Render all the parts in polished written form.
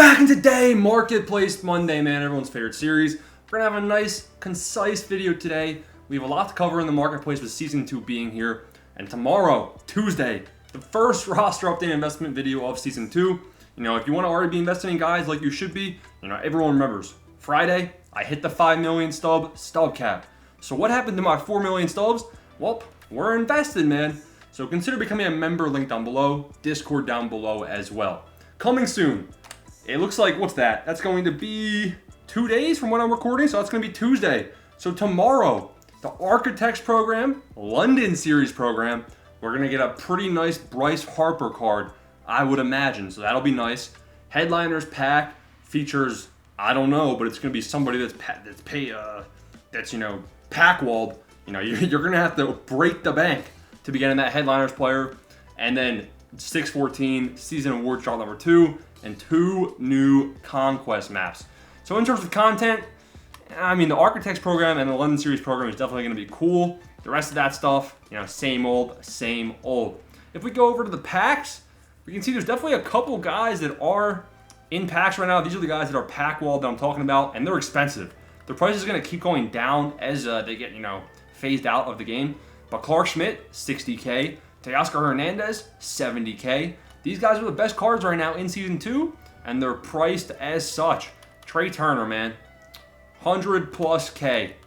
back in today, Marketplace Monday, man, everyone's favorite series. We're gonna have a nice, concise video today. We have a lot to cover in the marketplace with season 2 being here. And tomorrow, Tuesday, the first roster update investment video of season 2. You know, if you want to already be investing in guys like you should be, you know, everyone remembers. Friday, I hit the 5 million stub cap. So what happened to my 4 million stubs? Well, we're invested, man. So consider becoming a member, link down below, Discord down below as well. Coming soon. It looks like, what's that? That's going to be 2 days from when I'm recording, so that's going to be Tuesday. So tomorrow, the Architects program, London series program, we're going to get a pretty nice Bryce Harper card, I would imagine. So that'll be nice. Headliners pack features, I don't know, but it's going to be somebody that's pack walled. You know, you're going to have to break the bank to be getting that Headliners player. And then 614 season award shot number 2 and 2 new conquest maps. So in terms of content, I mean, the Architects program and the London series program is definitely going to be cool. The rest of that stuff, you know, same old, same old. If we go over to the packs, we can see there's definitely a couple guys that are in packs right now. These are the guys that are pack walled that I'm talking about, and they're expensive. The price is going to keep going down as they get, you know, phased out of the game. But Clark Schmidt, 60K. Teoscar Hernandez, 70K. These guys are the best cards right now in Season 2, and they're priced as such. Trey Turner, man, 100+ K.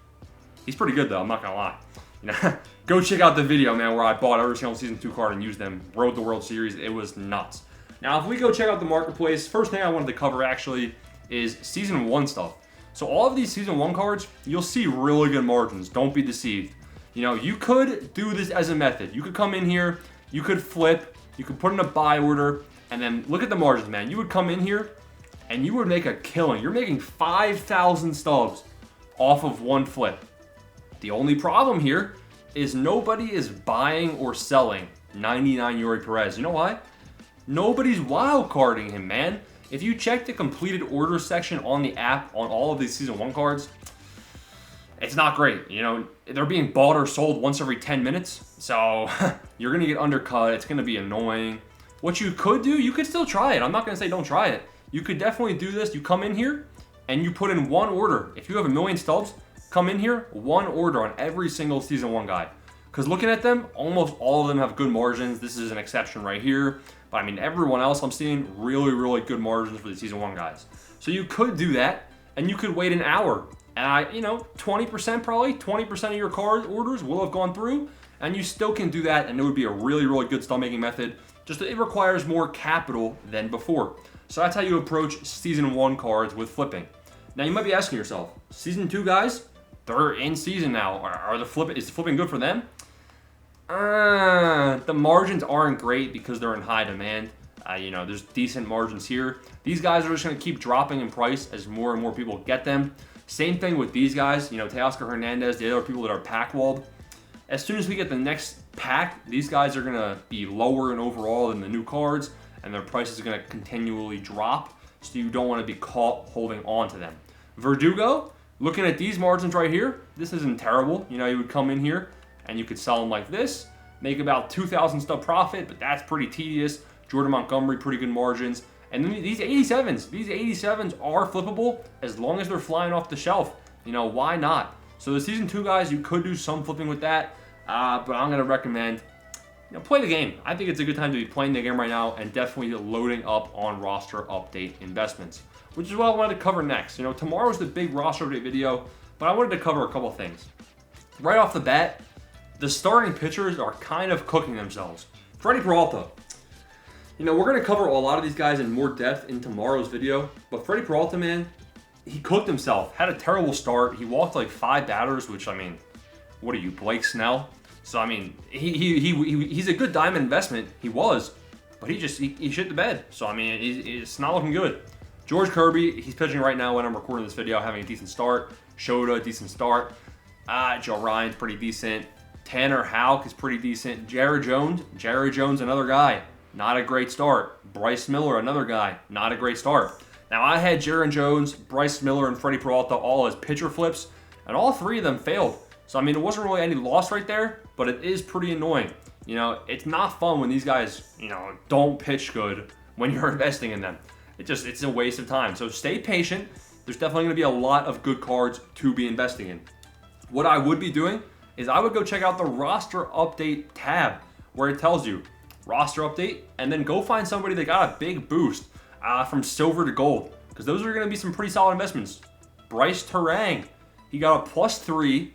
He's pretty good, though, I'm not going to lie. You know, go check out the video, man, where I bought every single Season 2 card and used them. Rode the World Series. It was nuts. Now, if we go check out the marketplace, first thing I wanted to cover, actually, is Season 1 stuff. So all of these Season 1 cards, you'll see really good margins. Don't be deceived. You know, you could do this as a method. You could come in here, you could flip, you could put in a buy order, and then look at the margins, man. You would come in here, and you would make a killing. You're making 5,000 stubs off of one flip. The only problem here is nobody is buying or selling 99 Yuri Perez. You know why? Nobody's wild carding him, man. If you check the completed order section on the app on all of these Season 1 cards, it's not great. You know, they're being bought or sold once every 10 minutes. So you're going to get undercut. It's going to be annoying. What you could do, you could still try it. I'm not going to say don't try it. You could definitely do this. You come in here and you put in one order. If you have 1 million stubs, come in here, one order on every single Season 1 guy. Because looking at them, almost all of them have good margins. This is an exception right here. But I mean, everyone else I'm seeing really, really good margins for the Season 1 guys. So you could do that, and you could wait an hour. And you know, 20% probably, 20% of your card orders will have gone through, and you still can do that, and it would be a really, really good stub making method. Just that it requires more capital than before. So that's how you approach Season 1 cards with flipping. Now you might be asking yourself, Season 2 guys, they're in season now. Is flipping good for them? The margins aren't great because they're in high demand. You know, there's decent margins here. These guys are just going to keep dropping in price as more and more people get them. Same thing with these guys, you know, Teoscar Hernandez, the other people that are pack walled. As soon as we get the next pack, these guys are going to be lower in overall than the new cards, and their price is going to continually drop, so you don't want to be caught holding on to them. Verdugo, looking at these margins right here, this isn't terrible. You know, you would come in here and you could sell them like this, make about 2,000 stub profit, but that's pretty tedious. Jordan Montgomery, pretty good margins. And then these 87s are flippable as long as they're flying off the shelf. You know, why not? So the Season 2 guys, you could do some flipping with that, but I'm going to recommend, you know, play the game. I think it's a good time to be playing the game right now and definitely loading up on roster update investments, which is what I wanted to cover next. You know, tomorrow's the big roster update video, but I wanted to cover a couple of things. Right off the bat, the starting pitchers are kind of cooking themselves. Freddie Peralta. You know, we're going to cover a lot of these guys in more depth in tomorrow's video, but Freddie Peralta, man, he cooked himself. Had a terrible start. He walked like 5 batters, which, I mean, what are you, Blake Snell? So, I mean, he's a good diamond investment. He was, but he shit the bed. So, I mean, it's not looking good. George Kirby, he's pitching right now when I'm recording this video, having a decent start. Shota, decent start. Joe Ryan's pretty decent. Tanner Houck is pretty decent. Jerry Jones, another guy. Not a great start. Bryce Miller, another guy. Not a great start. Now, I had Jaron Jones, Bryce Miller, and Freddie Peralta all as pitcher flips, and all 3 of them failed. So, I mean, it wasn't really any loss right there, but it is pretty annoying. You know, it's not fun when these guys, you know, don't pitch good when you're investing in them. it's a waste of time. So stay patient. There's definitely going to be a lot of good cards to be investing in. What I would be doing is I would go check out the roster update tab where it tells you roster update, and then go find somebody that got a big boost from silver to gold, because those are going to be some pretty solid investments. Bryce Terang, he got a +3,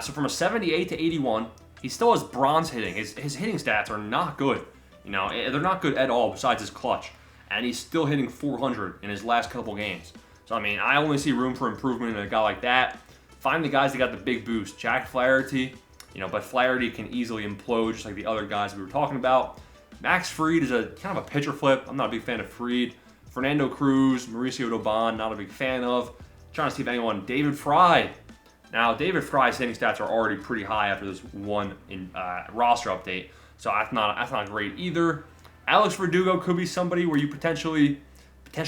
so from a 78 to 81. He still has bronze hitting. His hitting stats are not good. You know, they're not good at all besides his clutch. And he's still hitting 400 in his last couple games. So, I mean, I only see room for improvement in a guy like that. Find the guys that got the big boost. Jack Flaherty, you know, but Flaherty can easily implode just like the other guys we were talking about. Max Fried is a kind of a pitcher flip. I'm not a big fan of Fried. Fernando Cruz, Mauricio Doban, not a big fan of. Trying to see if anyone. David Fry. Now, David Fry's hitting stats are already pretty high after this one roster update, so that's not great either. Alex Verdugo could be somebody where you potentially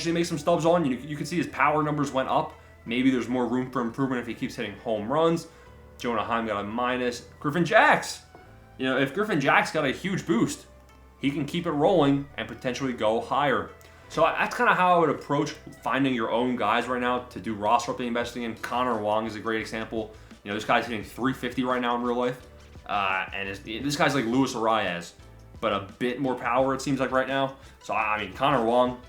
make some stubs on. You can see his power numbers went up. Maybe there's more room for improvement if he keeps hitting home runs. Jonah Heim got a minus. Griffin Jacks. You know, if Griffin Jacks got a huge boost, he can keep it rolling and potentially go higher. So that's kind of how I would approach finding your own guys right now to do roster update investing in. Connor Wong is a great example. You know, this guy's hitting 350 right now in real life. And this guy's like Luis Arias, but a bit more power, it seems like right now. So, I mean, Connor Wong,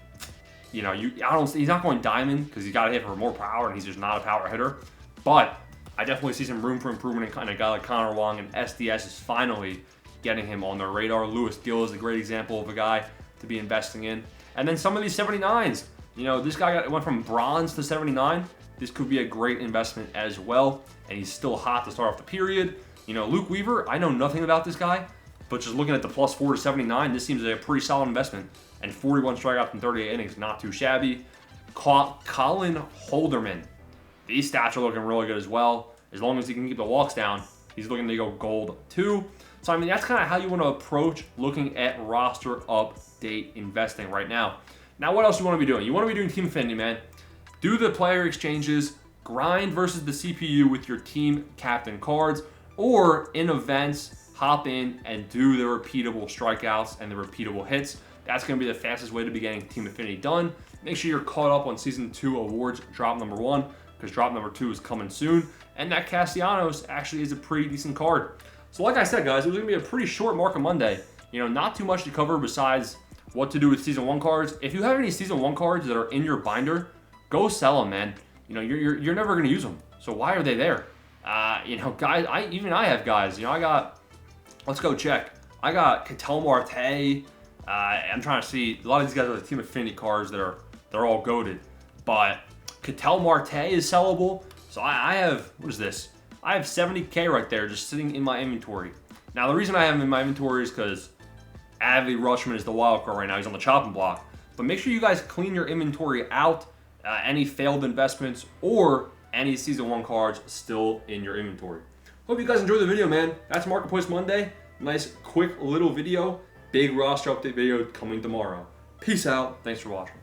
you know, he's not going diamond because he's got to hit for more power, and he's just not a power hitter. But I definitely see some room for improvement in a guy like Connor Wong, and SDS is finally getting him on their radar. Lewis Gill is a great example of a guy to be investing in. And then some of these 79s, you know, this guy went from bronze to 79. This could be a great investment as well, and he's still hot to start off the period. You know, Luke Weaver, I know nothing about this guy, but just looking at the +4 to 79, this seems like a pretty solid investment. And 41 strikeouts in 38 innings, not too shabby. Colin Holderman, these stats are looking really good as well. As long as he can keep the walks down, he's looking to go gold too. So, I mean, that's kind of how you want to approach looking at roster update investing right now. Now, what else you want to be doing? You want to be doing team affinity, man. Do the player exchanges, grind versus the CPU with your team captain cards, or in events, hop in and do the repeatable strikeouts and the repeatable hits. That's going to be the fastest way to be getting team affinity done. Make sure you're caught up on Season 2 awards drop number 1, because drop number 2 is coming soon. And that Castellanos actually is a pretty decent card. So like I said, guys, it was going to be a pretty short Market Monday. You know, not too much to cover besides what to do with Season 1 cards. If you have any Season 1 cards that are in your binder, go sell them, man. You know, you're never going to use them. So why are they there? You know, guys, I have guys. You know, let's go check. I got Ketel Marte. I'm trying to see. A lot of these guys are the team affinity cards they're all goated. But Ketel Marte is sellable. So I have, what is this? I have 70K right there just sitting in my inventory. Now, the reason I have him in my inventory is because Adley Rutschman is the wild card right now. He's on the chopping block. But make sure you guys clean your inventory out, any failed investments, or any Season 1 cards still in your inventory. Hope you guys enjoyed the video, man. That's Marketplace Monday. Nice, quick little video. Big roster update video coming tomorrow. Peace out. Thanks for watching.